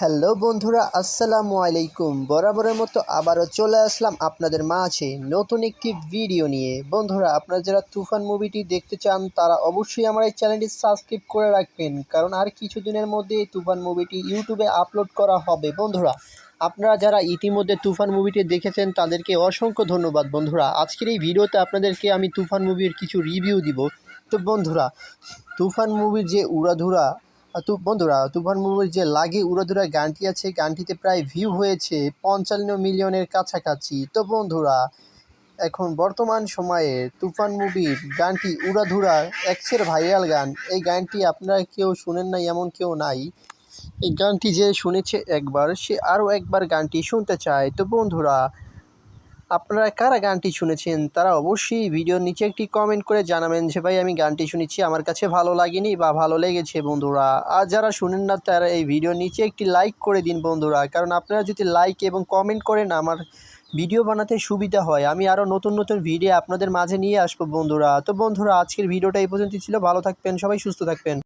Hello বন্ধুরা, আসসালামু আলাইকুম। বরাবরের মতো আবারও চলে আসলাম আপনাদের মাঝে নতুন একটি ভিডিও নিয়ে। বন্ধুরা, আপনারা যারা তুফান মুভিটি দেখতে চান তারা অবশ্যই আমার এই চ্যানেলটি সাবস্ক্রাইব করে রাখবেন, কারণ আর কিছুদিনের মধ্যে এই তুফান মুভিটি ইউটিউবে আপলোড করা হবে। বন্ধুরা, আপনারা যারা ইতিমধ্যে তুফান মুভিটি দেখেছেন তাদেরকে অসংখ্য ধন্যবাদ। বন্ধুরা, আজকের এই ভিডিওতে আপনাদেরকে আমি তুফান মুভির কিছু রিভিউ দিব। তো বন্ধুরা, তুফান মুভির যে উড়াধুরা বন্ধুরা, তুফান মুভির যে লাগে উড়াধুরা গানটি আছে, গানটিতে প্রায় ভিউ হয়েছে 55 মিলিয়নের কাছাকাছি। তো বন্ধুরা, এখন বর্তমান সময়ে তুফান মুভির গানটি উড়াধুরা এক্সের ভাইরাল গান। এই গানটি আপনারা কেউ শুনেন নাই এমন কেউ নাই। এই গানটি যে শুনেছে একবার, সে আরও একবার গানটি শুনতে চায়। তো বন্ধুরা, আপনারা কারা গানটি শুনেছেন তারা অবশ্যই ভিডিওর নিচে একটি কমেন্ট করে জানাবেন যে ভাই আমি গানটি শুনেছি, আমার কাছে ভালো লাগেনি বা ভালো লেগেছে। বন্ধুরা, আর যারা শুনেন না তারা এই ভিডিওর নিচে একটি লাইক করে দিন বন্ধুরা, কারণ আপনারা যদি লাইক এবং কমেন্ট করেন আমার ভিডিও বানাতে সুবিধা হয়, আমি আরও নতুন নতুন ভিডিও আপনাদের মাঝে নিয়ে আসবো বন্ধুরা। তো বন্ধুরা, আজকের ভিডিওটা এই পর্যন্তই ছিল। ভালো থাকবেন সবাই, সুস্থ থাকবেন।